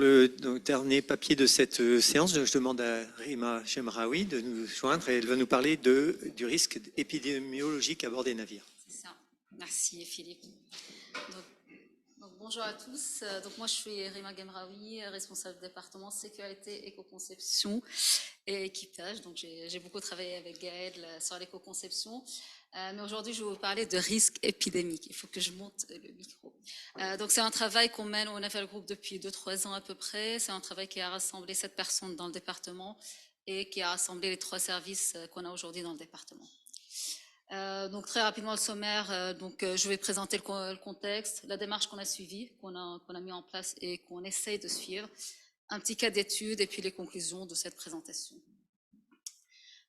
le dernier papier de cette séance, je demande à Rima Chemraoui de nous joindre et elle va nous parler du risque épidémiologique à bord des navires. C'est ça. Merci Philippe. Bonjour à tous. Donc moi je suis Rima Gemraoui, responsable du département sécurité, éco-conception et équipage. Donc j'ai beaucoup travaillé avec Gaël sur l'éco-conception. Mais aujourd'hui je vais vous parler de risques épidémiques. Il faut que je monte le micro. Donc c'est un travail qu'on mène au Naval Group depuis 2-3 ans à peu près. C'est un travail qui a rassemblé 7 personnes dans le département et qui a rassemblé les 3 services qu'on a aujourd'hui dans le département. Donc très rapidement le sommaire, je vais présenter le contexte, la démarche qu'on a suivie, qu'on a mis en place et qu'on essaye de suivre, un petit cas d'étude et puis les conclusions de cette présentation.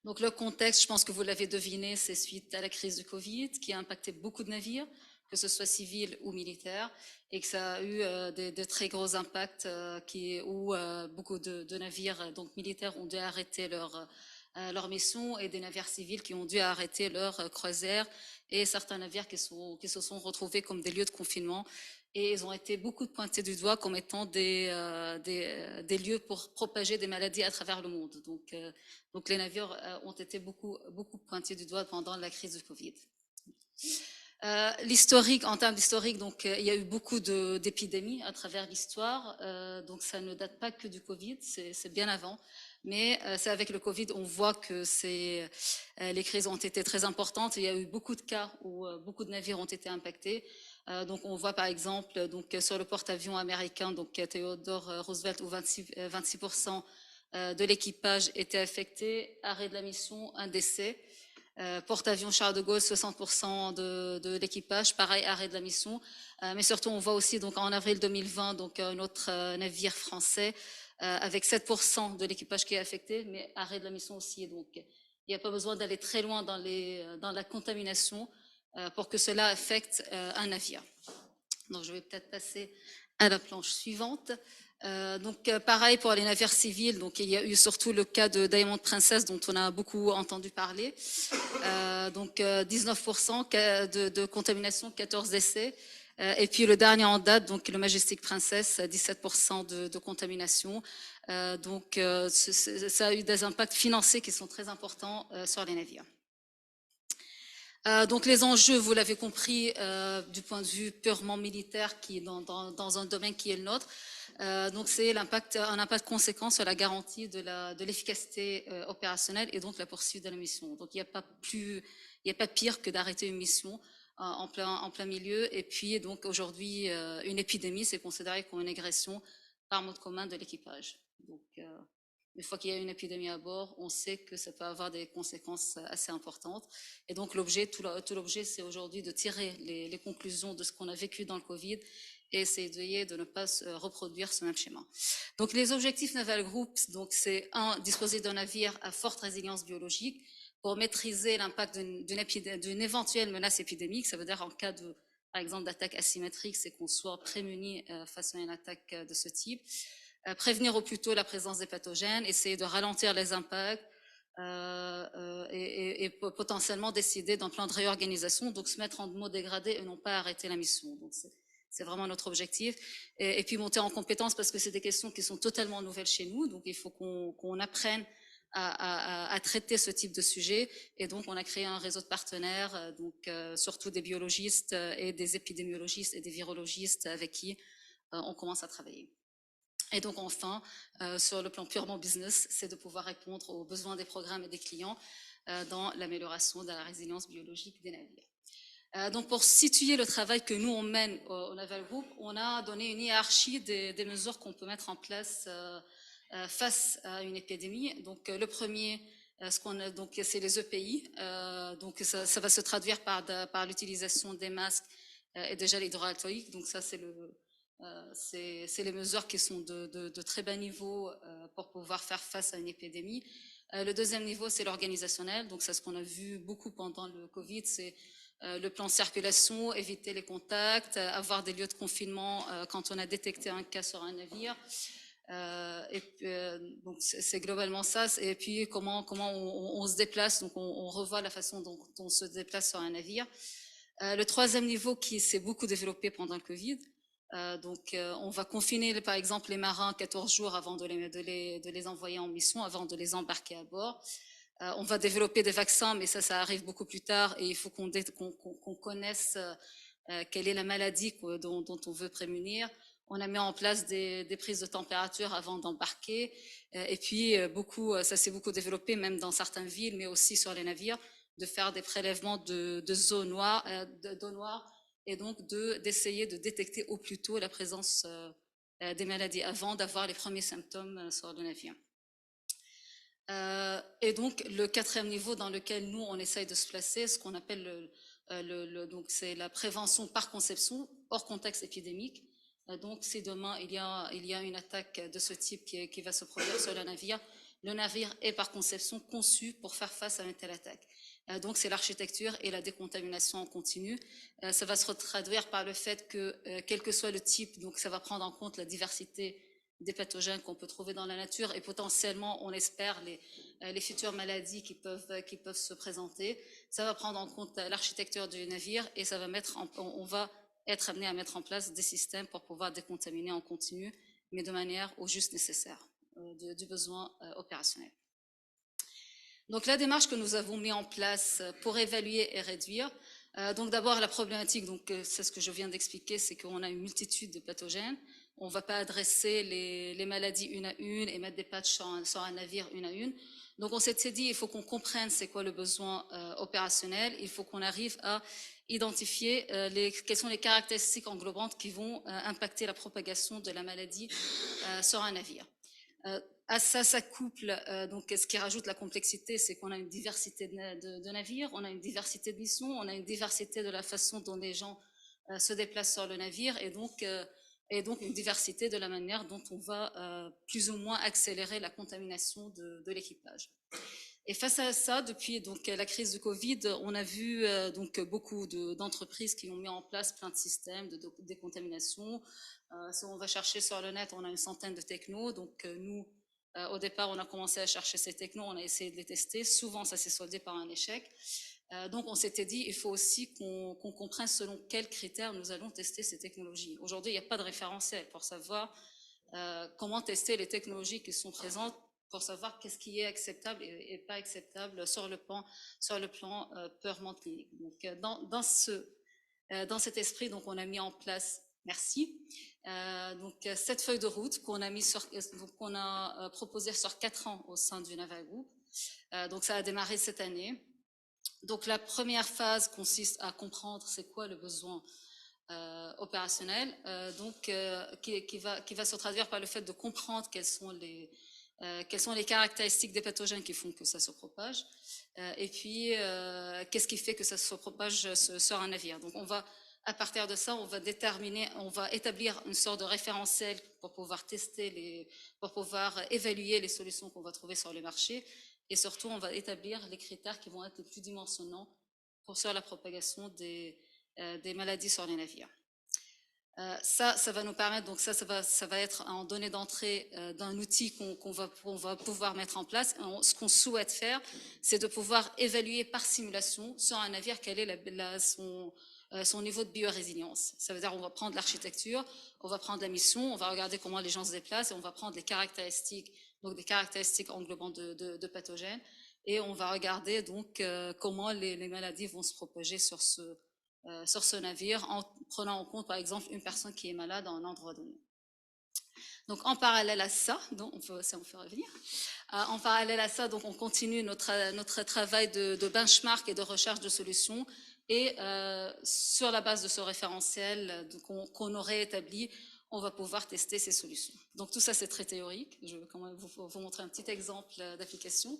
Donc le contexte, je pense que vous l'avez deviné, c'est suite à la crise du Covid qui a impacté beaucoup de navires, que ce soit civils ou militaires, et que ça a eu de très gros impacts où beaucoup de navires donc militaires ont dû arrêter leur mission et des navires civils qui ont dû arrêter leur croisière et certains navires qui se sont retrouvés comme des lieux de confinement et ils ont été beaucoup pointés du doigt comme étant des lieux pour propager des maladies à travers le monde. Donc les navires ont été beaucoup pointés du doigt pendant la crise du Covid. L'historique, en termes d'historique, donc il y a eu beaucoup d'épidémies à travers l'histoire, donc ça ne date pas que du Covid, c'est bien avant. Mais c'est avec le Covid, on voit que les crises ont été très importantes. Il y a eu beaucoup de cas où beaucoup de navires ont été impactés. Donc on voit par exemple sur le porte-avions américain, donc Theodore Roosevelt, où 26% de l'équipage était affecté, arrêt de la mission, un décès. Porte-avions Charles de Gaulle, 60% de l'équipage, pareil, arrêt de la mission. Mais surtout, on voit aussi donc en avril 2020 donc un autre navire français avec 7% de l'équipage qui est affecté, mais arrêt de la mission aussi. Donc, il n'y a pas besoin d'aller très loin dans la contamination pour que cela affecte un navire. Donc, je vais peut-être passer à la planche suivante. Pareil pour les navires civils, donc il y a eu surtout le cas de Diamond Princess dont on a beaucoup entendu parler. 19% de contamination, 14 décès. Et puis le dernier en date, donc le Majestic Princess, 17% de contamination. Ça a eu des impacts financiers qui sont très importants sur les navires. Donc les enjeux, vous l'avez compris, du point de vue purement militaire, qui est dans un domaine qui est le nôtre. Donc c'est un impact conséquent sur la garantie de l'efficacité opérationnelle et donc la poursuite de la mission. Donc il n'y a pas pire que d'arrêter une mission en plein milieu. Et puis donc aujourd'hui, une épidémie, c'est considéré comme une agression par mode commun de l'équipage. Donc une fois qu'il y a une épidémie à bord, on sait que ça peut avoir des conséquences assez importantes. Et donc tout l'objet, c'est aujourd'hui de tirer les conclusions de ce qu'on a vécu dans le Covid et essayer de ne pas reproduire ce même schéma. Donc les objectifs Naval Group, donc c'est disposer d'un navire à forte résilience biologique pour maîtriser l'impact d'une éventuelle menace épidémique. Ça veut dire en cas par exemple, d'attaque asymétrique, c'est qu'on soit prémuni face à une attaque de ce type. Prévenir au plus tôt la présence des pathogènes, essayer de ralentir les impacts et potentiellement décider d'un plan de réorganisation, donc se mettre en mode dégradé et non pas arrêter la mission. Donc c'est vraiment notre objectif. Et puis monter en compétences parce que c'est des questions qui sont totalement nouvelles chez nous, donc il faut qu'on apprenne à traiter ce type de sujet. Et donc on a créé un réseau de partenaires, surtout des biologistes et des épidémiologistes et des virologistes avec qui on commence à travailler. Et donc enfin, sur le plan purement business, c'est de pouvoir répondre aux besoins des programmes et des clients dans l'amélioration de la résilience biologique des navires. Donc pour situer le travail que nous on mène au Naval Group, on a donné une hiérarchie des mesures qu'on peut mettre en place face à une épidémie. Donc le premier, c'est les EPI. Donc ça va se traduire par l'utilisation des masques et des gels hydroalcooliques. Donc ça c'est les mesures qui sont de très bas niveau pour pouvoir faire face à une épidémie. Le deuxième niveau, c'est l'organisationnel. Donc, c'est ce qu'on a vu beaucoup pendant le Covid, c'est le plan de circulation, éviter les contacts, avoir des lieux de confinement quand on a détecté un cas sur un navire. Donc, c'est globalement ça. Et puis, comment on se déplace. Donc, on revoit la façon dont on se déplace sur un navire. Le troisième niveau qui s'est beaucoup développé pendant le Covid, On va confiner, par exemple, les marins 14 jours avant de les envoyer en mission, avant de les embarquer à bord. On va développer des vaccins, mais ça arrive beaucoup plus tard et il faut qu'on connaisse quelle est la maladie dont on veut prémunir. On a mis en place des prises de température avant d'embarquer. Et puis, ça s'est beaucoup développé, même dans certaines villes, mais aussi sur les navires, de faire des prélèvements de d'eau noire, et donc d'essayer de détecter au plus tôt la présence des maladies avant d'avoir les premiers symptômes sur le navire. Et donc, le quatrième niveau dans lequel nous, on essaye de se placer, ce qu'on appelle donc c'est la prévention par conception, hors contexte épidémique. Donc, si demain, il y a une attaque de ce type qui va se produire sur le navire est par conception conçu pour faire face à une telle attaque. Donc, c'est l'architecture et la décontamination en continu. Ça va se traduire par le fait que, quel que soit le type, donc ça va prendre en compte la diversité des pathogènes qu'on peut trouver dans la nature et potentiellement, on espère, les futures maladies qui peuvent se présenter. Ça va prendre en compte l'architecture du navire et ça va on va être amené à mettre en place des systèmes pour pouvoir décontaminer en continu, mais de manière au juste nécessaire du besoin opérationnel. Donc la démarche que nous avons mis en place pour évaluer et réduire, donc d'abord la problématique, donc c'est ce que je viens d'expliquer, c'est qu'on a une multitude de pathogènes. On ne va pas adresser les maladies une à une et mettre des patchs sur un navire une à une. Donc on s'est dit, il faut qu'on comprenne c'est quoi le besoin opérationnel, il faut qu'on arrive à identifier quelles sont les caractéristiques englobantes qui vont impacter la propagation de la maladie sur un navire. À ça couple, donc ce qui rajoute la complexité, c'est qu'on a une diversité de navires, on a une diversité de missions, on a une diversité de la façon dont les gens se déplacent sur le navire et donc une diversité de la manière dont on va plus ou moins accélérer la contamination de l'équipage. Et face à ça, depuis donc la crise du Covid, on a vu donc beaucoup d'entreprises qui ont mis en place plein de systèmes de décontamination. Si on va chercher sur le net, on a une centaine de technos. Donc nous, au départ, on a commencé à chercher ces technos, on a essayé de les tester. Souvent, ça s'est soldé par un échec. Donc on s'était dit, il faut aussi qu'on comprenne selon quels critères nous allons tester ces technologies. Aujourd'hui, il n'y a pas de référentiel pour savoir comment tester les technologies qui sont présentes, pour savoir qu'est-ce qui est acceptable et pas acceptable sur le plan purement clinique. Donc dans cet esprit, donc on a mis en place, merci, cette feuille de route qu'on a proposée sur 4 ans au sein du Naval Group. Donc ça a démarré cette année. Donc la première phase consiste à comprendre c'est quoi le besoin opérationnel, qui va se traduire par le fait de comprendre quelles sont les caractéristiques des pathogènes qui font que ça se propage, et puis qu'est-ce qui fait que ça se propage sur un navire. Donc à partir de ça, on va établir une sorte de référentiel pour pouvoir pour pouvoir évaluer les solutions qu'on va trouver sur le marché, et surtout on va établir les critères qui vont être les plus dimensionnants sur la propagation des maladies sur les navires. Ça va nous permettre, donc ça va être en donnée d'entrée d'un outil qu'on va pouvoir mettre en place. Ce qu'on souhaite faire, c'est de pouvoir évaluer par simulation sur un navire quel est son niveau de biorésilience. Ça veut dire on va prendre l'architecture, on va prendre la mission, on va regarder comment les gens se déplacent et on va prendre les caractéristiques, donc des caractéristiques englobant de pathogènes, et on va regarder donc comment les maladies vont se propager sur ce navire en prenant en compte par exemple une personne qui est malade à un endroit donné. Donc en parallèle à ça, donc on peut revenir. En parallèle à ça, donc on continue notre travail de benchmark et de recherche de solutions, et sur la base de ce référentiel qu'on aurait établi, on va pouvoir tester ces solutions. Donc tout ça c'est très théorique. Je vais quand même vous montrer un petit exemple d'application.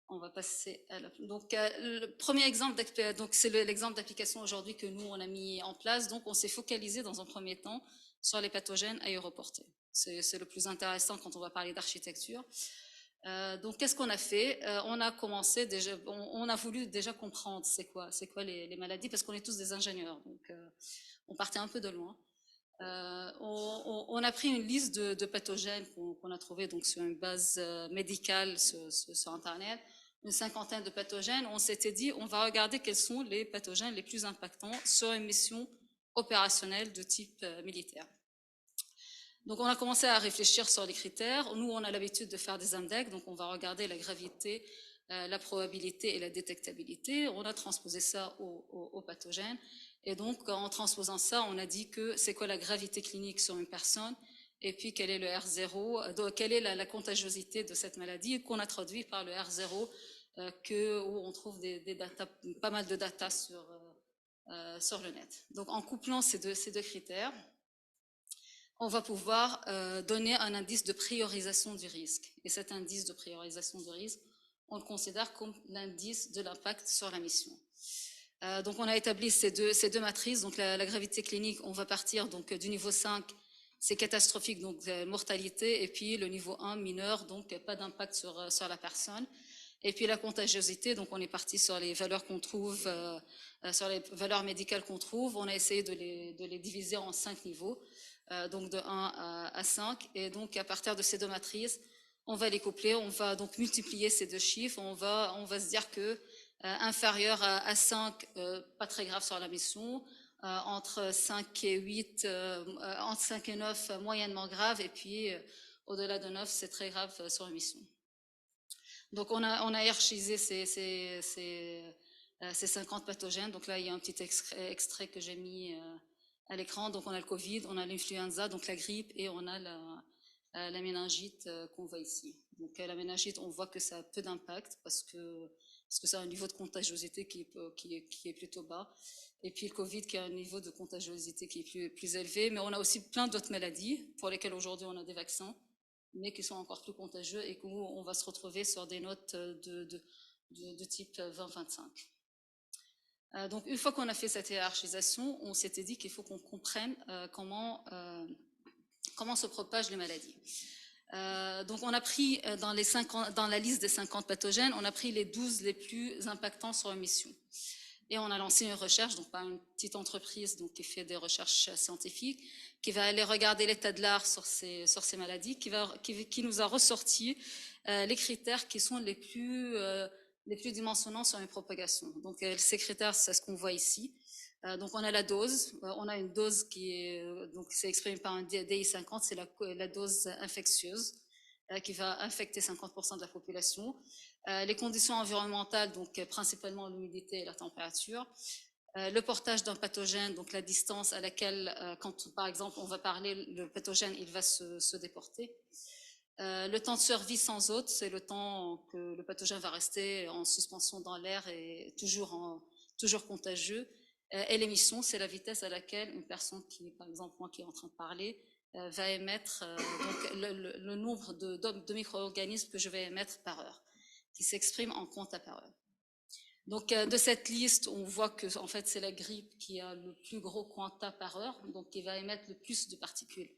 On va passer à donc le premier exemple, donc c'est l'exemple d'application aujourd'hui que nous on a mis en place. Donc on s'est focalisé dans un premier temps sur les pathogènes aéroportés. C'est le plus intéressant quand on va parler d'architecture. Donc qu'est-ce qu'on a fait? On a commencé déjà, on a voulu déjà comprendre c'est quoi les maladies, parce qu'on est tous des ingénieurs, donc on partait un peu de loin. On a pris une liste de pathogènes qu'on a trouvé donc sur une base médicale sur Internet, une cinquantaine de pathogènes. On s'était dit, on va regarder quels sont les pathogènes les plus impactants sur une mission opérationnels de type militaire. Donc on a commencé à réfléchir sur les critères. Nous, on a l'habitude de faire des index, donc on va regarder la gravité, la probabilité et la détectabilité. On a transposé ça au pathogène. Et donc, en transposant ça, on a dit que c'est quoi la gravité clinique sur une personne, et puis quel est le R0, quelle est la contagiosité de cette maladie, qu'on a traduit par le R0, où on trouve pas mal de data sur le net. Donc, en couplant ces deux critères, on va pouvoir donner un indice de priorisation du risque. Et cet indice de priorisation du risque, on le considère comme l'indice de l'impact sur la mission. Donc on a établi ces deux matrices. Donc la gravité clinique, on va partir donc du niveau 5, c'est catastrophique, donc mortalité, et puis le niveau 1, mineur, donc pas d'impact sur la personne. Et puis la contagiosité, donc on est parti sur les valeurs qu'on trouve, sur les valeurs médicales qu'on trouve. On a essayé de les diviser en 5 niveaux. Donc de 1 à 5, et donc à partir de ces deux matrices, on va les coupler, on va donc multiplier ces deux chiffres, on va se dire que inférieur à 5, pas très grave sur la mission, entre 5 et 8, entre 5 et 9, moyennement grave, et puis au-delà de 9, c'est très grave sur la mission. Donc on a hiérarchisé ces 50 pathogènes, donc là il y a un petit extrait que j'ai mis à l'écran. Donc on a le Covid, on a l'influenza, donc la grippe, et on a la méningite qu'on voit ici. Donc la méningite, on voit que ça a peu d'impact parce que ça a un niveau de contagiosité qui est plutôt bas. Et puis le Covid qui a un niveau de contagiosité qui est plus élevé. Mais on a aussi plein d'autres maladies pour lesquelles aujourd'hui on a des vaccins, mais qui sont encore plus contagieux et où on va se retrouver sur des notes de type 20-25. Donc une fois qu'on a fait cette hiérarchisation, on s'était dit qu'il faut qu'on comprenne comment se propagent les maladies. Donc on a pris dans la liste des 50 pathogènes, on a pris les 12 les plus impactants sur la mission. Et on a lancé une recherche, donc par une petite entreprise donc, qui fait des recherches scientifiques, qui va aller regarder l'état de l'art sur ces maladies, qui nous a ressorti les critères qui sont les plus dimensionnants sur une propagation. Donc ces critères, c'est ce qu'on voit ici. Donc on a la dose, on a une dose qui est donc c'est exprimé par un DI50, c'est la dose infectieuse qui va infecter 50% de la population. Les conditions environnementales, donc principalement l'humidité et la température. Le portage d'un pathogène, donc la distance à laquelle, quand par exemple on va parler, le pathogène il va se déporter. Le temps de survie sans hôte, c'est le temps que le pathogène va rester en suspension dans l'air et toujours contagieux. Et l'émission, c'est la vitesse à laquelle une personne qui, par exemple moi qui est en train de parler, va émettre donc le nombre de micro-organismes que je vais émettre par heure, qui s'exprime en quanta par heure. Donc de cette liste, on voit que en fait c'est la grippe qui a le plus gros quanta par heure, donc qui va émettre le plus de particules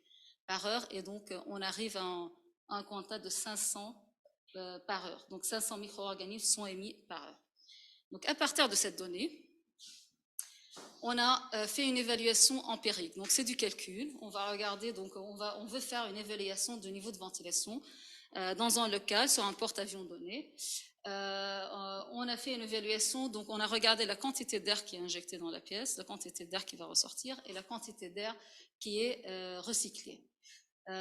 par heure, et donc on arrive à un quanta de 500 par heure. Donc 500 micro-organismes sont émis par heure. Donc à partir de cette donnée, on a fait une évaluation empirique. Donc c'est du calcul. On va regarder, donc on veut faire une évaluation du niveau de ventilation dans un local sur un porte-avions donné. On a fait une évaluation, donc on a regardé la quantité d'air qui est injectée dans la pièce, la quantité d'air qui va ressortir et la quantité d'air qui est recyclée.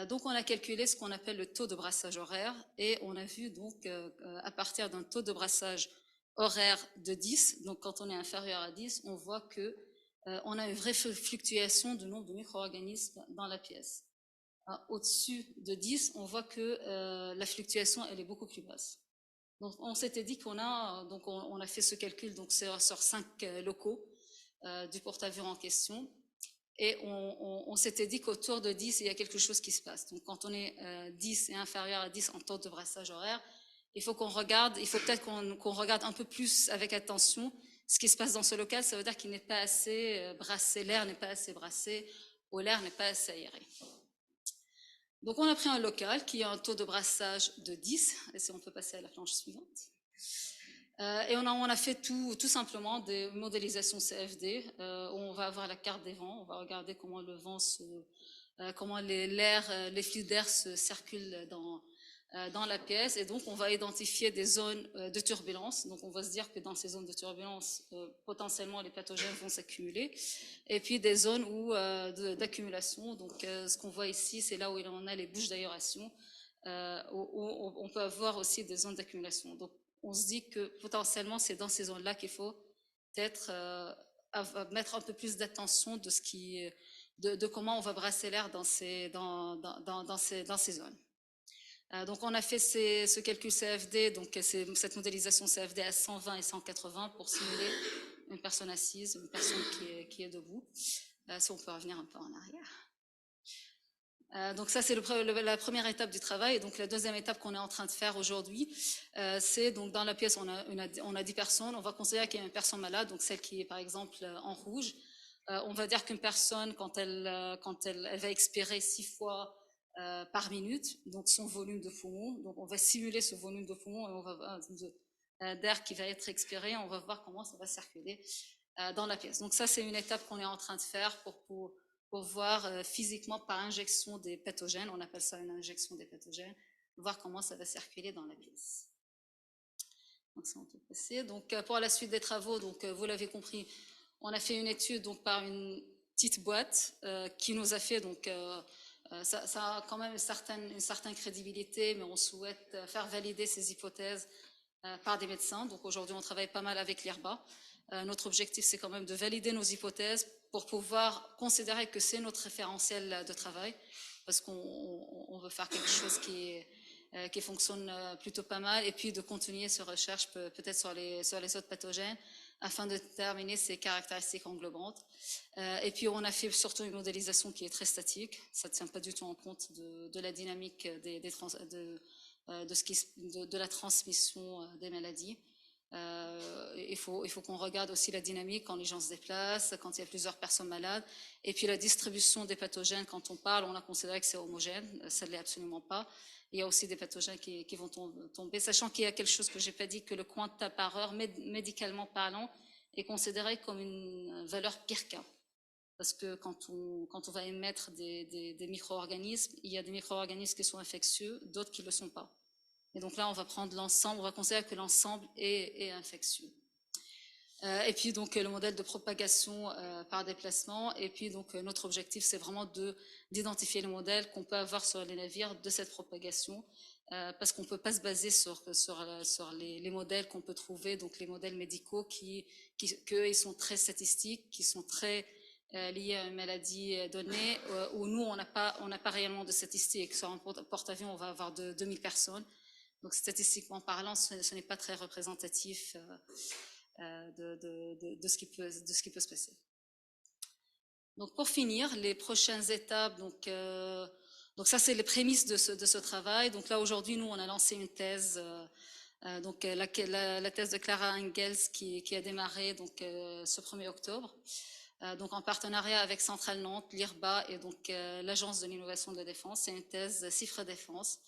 Donc on a calculé ce qu'on appelle le taux de brassage horaire, et on a vu donc à partir d'un taux de brassage horaire de 10, donc quand on est inférieur à 10, on voit que on a une vraie fluctuation du nombre de micro-organismes dans la pièce. Au-dessus de 10, on voit que la fluctuation elle est beaucoup plus basse. Donc on s'était dit qu'on a fait ce calcul donc sur 5 locaux du porte-avions en question. Et on s'était dit qu'autour de 10, il y a quelque chose qui se passe. Donc quand on est 10 et inférieur à 10 en taux de brassage horaire, il faut peut-être qu'on regarde un peu plus avec attention ce qui se passe dans ce local. Ça veut dire qu'il n'est pas assez brassé, l'air n'est pas assez brassé, ou l'air n'est pas assez aéré. Donc on a pris un local qui a un taux de brassage de 10, et si on peut passer à la planche suivante. Et on a fait tout simplement des modélisations CFD, où on va avoir la carte des vents, on va regarder comment le vent comment les flux d'air se circulent dans la pièce, et donc on va identifier des zones de turbulence. Donc on va se dire que dans ces zones de turbulence, potentiellement les pathogènes vont s'accumuler, et puis des zones d'accumulation. Donc ce qu'on voit ici, c'est là où il en a les bouches d'aération, où on peut avoir aussi des zones d'accumulation. Donc on se dit que potentiellement c'est dans ces zones-là qu'il faut peut-être mettre un peu plus d'attention de comment on va brasser l'air dans ces zones. Donc on a fait ce calcul CFD, donc cette modélisation CFD à 120 et 180 pour simuler une personne assise, une personne qui est debout. Si on peut revenir un peu en arrière. Donc ça, c'est la première étape du travail. Et donc la deuxième étape qu'on est en train de faire aujourd'hui, c'est donc dans la pièce, on a 10 personnes. On va considérer qu'il y a une personne malade, donc celle qui est par exemple en rouge. On va dire qu'une personne, quand elle va expirer 6 fois par minute, donc son volume de poumon. Donc on va simuler ce volume de poumon et on va d'air qui va être expiré. On va voir comment ça va circuler dans la pièce. Donc ça, c'est une étape qu'on est en train de faire pour voir physiquement par injection des pathogènes, on appelle ça une injection des pathogènes, voir comment ça va circuler dans la pièce. Donc ça, on peut passer. Donc pour la suite des travaux, donc vous l'avez compris, on a fait une étude donc par une petite boîte qui nous a fait donc ça a quand même une certaine crédibilité, mais on souhaite faire valider ces hypothèses par des médecins. Donc aujourd'hui, on travaille pas mal avec l'IRBA. Notre objectif, c'est quand même de valider nos hypothèses pour pouvoir considérer que c'est notre référentiel de travail, parce qu'on veut faire quelque chose qui fonctionne plutôt pas mal, et puis de continuer ces recherches peut-être sur les autres pathogènes, afin de déterminer ces caractéristiques englobantes. Et puis on a fait surtout une modélisation qui est très statique, ça ne tient pas du tout en compte de la dynamique de la transmission des maladies. Il faut qu'on regarde aussi la dynamique quand les gens se déplacent, quand il y a plusieurs personnes malades, et puis la distribution des pathogènes. Quand on parle, on a considéré que c'est homogène, ça ne l'est absolument pas. Il y a aussi des pathogènes qui vont tomber, sachant qu'il y a quelque chose que j'ai pas dit, que le quanta par heure, médicalement parlant, est considéré comme une valeur pire qu'un. Parce que quand on va émettre des micro-organismes, il y a des micro-organismes qui sont infectieux, d'autres qui ne le sont pas. Et donc là, on va prendre l'ensemble, on va considérer que l'ensemble est infectieux. Et puis donc le modèle de propagation par déplacement. Et puis donc notre objectif, c'est vraiment d'identifier le modèle qu'on peut avoir sur les navires de cette propagation, parce qu'on ne peut pas se baser sur les modèles qu'on peut trouver, donc les modèles médicaux qui ils sont très statistiques, qui sont très liés à une maladie donnée, où nous, on n'a pas réellement de statistiques. Sur un porte-avions, on va avoir 2000 personnes. Donc statistiquement parlant, ce n'est pas très représentatif de ce qui peut se passer. Donc pour finir, les prochaines étapes, donc ça c'est les prémices de ce travail. Donc là aujourd'hui, nous on a lancé une thèse, donc la thèse de Clara Engels qui a démarré donc ce 1er octobre. Donc en partenariat avec Centrale Nantes, l'IRBA et donc l'Agence de l'innovation de la défense. C'est une thèse Cifre Défense.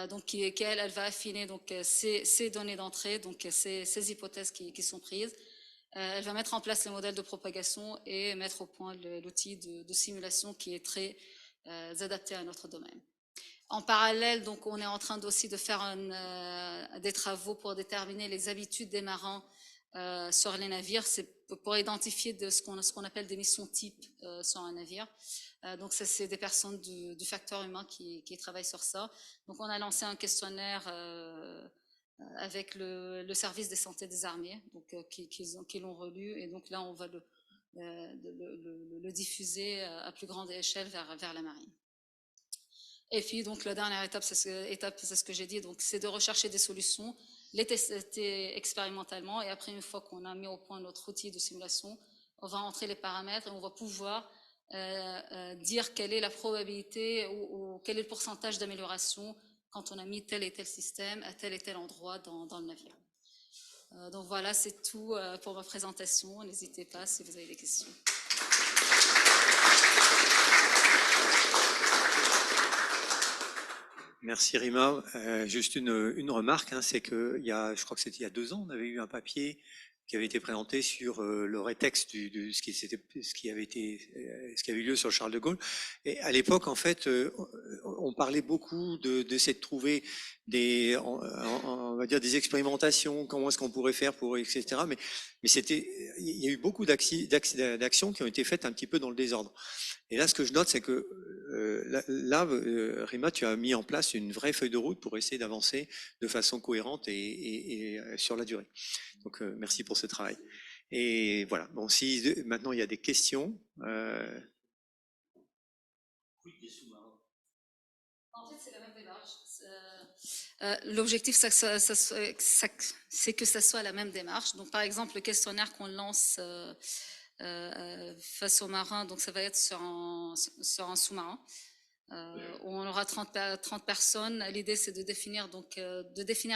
Donc elle va affiner donc ces données d'entrée, donc ces hypothèses qui sont prises. Elle va mettre en place les modèles de propagation et mettre au point l'outil de simulation qui est très adapté à notre domaine. En parallèle, donc on est en train aussi de faire des travaux pour déterminer les habitudes des marins sur les navires. C'est pour identifier ce qu'on appelle des missions types sur un navire. Donc ça, c'est des personnes du facteur humain qui travaillent sur ça. Donc on a lancé un questionnaire avec le service des santé des armées, donc qui l'ont relu, et donc là on va le diffuser à plus grande échelle vers la marine. Et puis donc la dernière étape, c'est ce que j'ai dit, donc c'est de rechercher des solutions, les tester expérimentalement, et après une fois qu'on a mis au point notre outil de simulation, on va entrer les paramètres et on va pouvoir dire quelle est la probabilité ou quel est le pourcentage d'amélioration quand on a mis tel et tel système à tel et tel endroit dans le navire. Donc voilà, c'est tout pour ma présentation. N'hésitez pas si vous avez des questions. Merci Rima. Juste une remarque, hein, c'est que je crois que c'était il y a 2 ans, on avait eu un papier qui avait été présenté sur le rétexte de ce qui avait eu lieu sur Charles de Gaulle. Et à l'époque, en fait, on parlait beaucoup d'essayer de trouver on va dire des expérimentations, comment est-ce qu'on pourrait faire pour, etc. Mais il y a eu beaucoup d'actions qui ont été faites un petit peu dans le désordre. Et là, ce que je note, c'est que Rima, tu as mis en place une vraie feuille de route pour essayer d'avancer de façon cohérente et sur la durée. Donc, merci pour ce travail. Et voilà. Bon, si maintenant il y a des questions. En fait, c'est la même démarche. L'objectif, c'est que ça soit la même démarche. Donc, par exemple, le questionnaire qu'on lance face aux marins, donc ça va être sur un sous-marin. Où on aura 30 personnes. L'idée, c'est de définir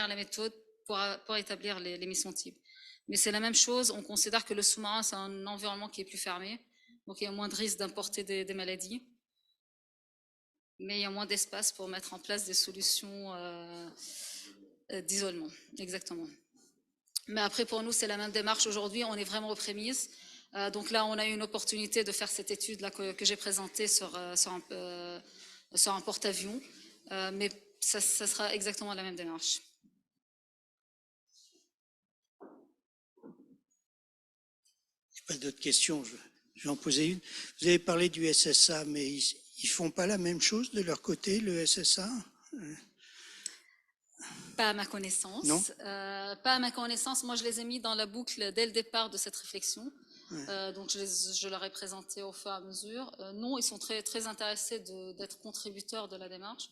la méthode pour établir les missions types. Mais c'est la même chose, on considère que le sous-marin, c'est un environnement qui est plus fermé, donc il y a moins de risques d'importer des maladies, mais il y a moins d'espace pour mettre en place des solutions d'isolement, exactement. Mais après, pour nous, c'est la même démarche. Aujourd'hui, on est vraiment aux prémices. Donc là, on a eu une opportunité de faire cette étude-là que j'ai présentée sur un porte-avions, mais ça sera exactement la même démarche. Pas d'autres questions, je vais en poser une. Vous avez parlé du SSA, mais ils font pas la même chose de leur côté, le SSA? Pas à ma connaissance. Non. Pas à ma connaissance. Moi, je les ai mis dans la boucle dès le départ de cette réflexion. Ouais. Donc, je leur ai présenté au fur et à mesure. Non, ils sont très, très intéressés d'être contributeurs de la démarche,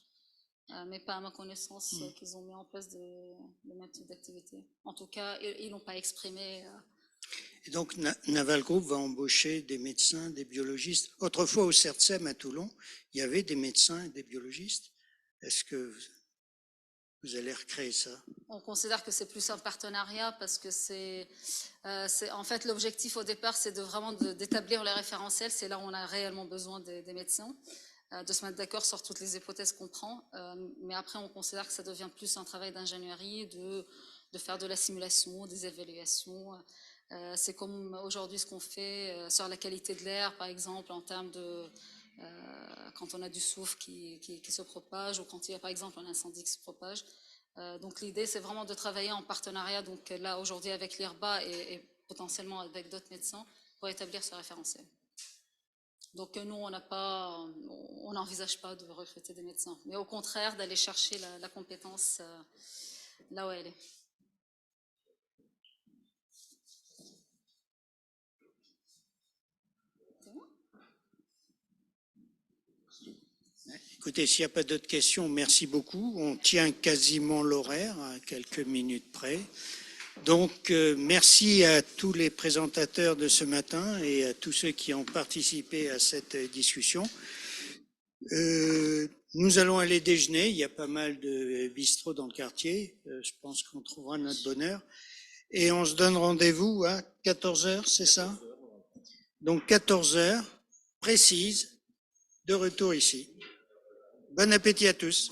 mais pas à ma connaissance qu'ils ont mis en place le même type d'activité. En tout cas, ils n'ont pas exprimé. Et donc, Naval Group va embaucher des médecins, des biologistes. Autrefois, au CERTSEM à Toulon, il y avait des médecins et des biologistes. Est-ce que vous allez recréer ça? On considère que c'est plus un partenariat parce que en fait, l'objectif au départ, c'est vraiment d'établir les référentiels. C'est là où on a réellement besoin des médecins, de se mettre d'accord sur toutes les hypothèses qu'on prend. Mais après, on considère que ça devient plus un travail d'ingénierie, de faire de la simulation, des évaluations. C'est comme aujourd'hui ce qu'on fait sur la qualité de l'air, par exemple, en termes de quand on a du soufre qui se propage ou quand il y a par exemple un incendie qui se propage. Donc l'idée, c'est vraiment de travailler en partenariat, donc là aujourd'hui avec l'IRBA et potentiellement avec d'autres médecins pour établir ce référentiel. Donc nous, on n'envisage pas de recruter des médecins, mais au contraire d'aller chercher la compétence là où elle est. Écoutez, s'il n'y a pas d'autres questions, merci beaucoup. On tient quasiment l'horaire à quelques minutes près. Donc, merci à tous les présentateurs de ce matin et à tous ceux qui ont participé à cette discussion. Nous allons aller déjeuner. Il y a pas mal de bistrots dans le quartier. Je pense qu'on trouvera notre bonheur. Et on se donne rendez-vous à 14h, c'est ça? Donc 14h, précise, de retour ici. Bon appétit à tous.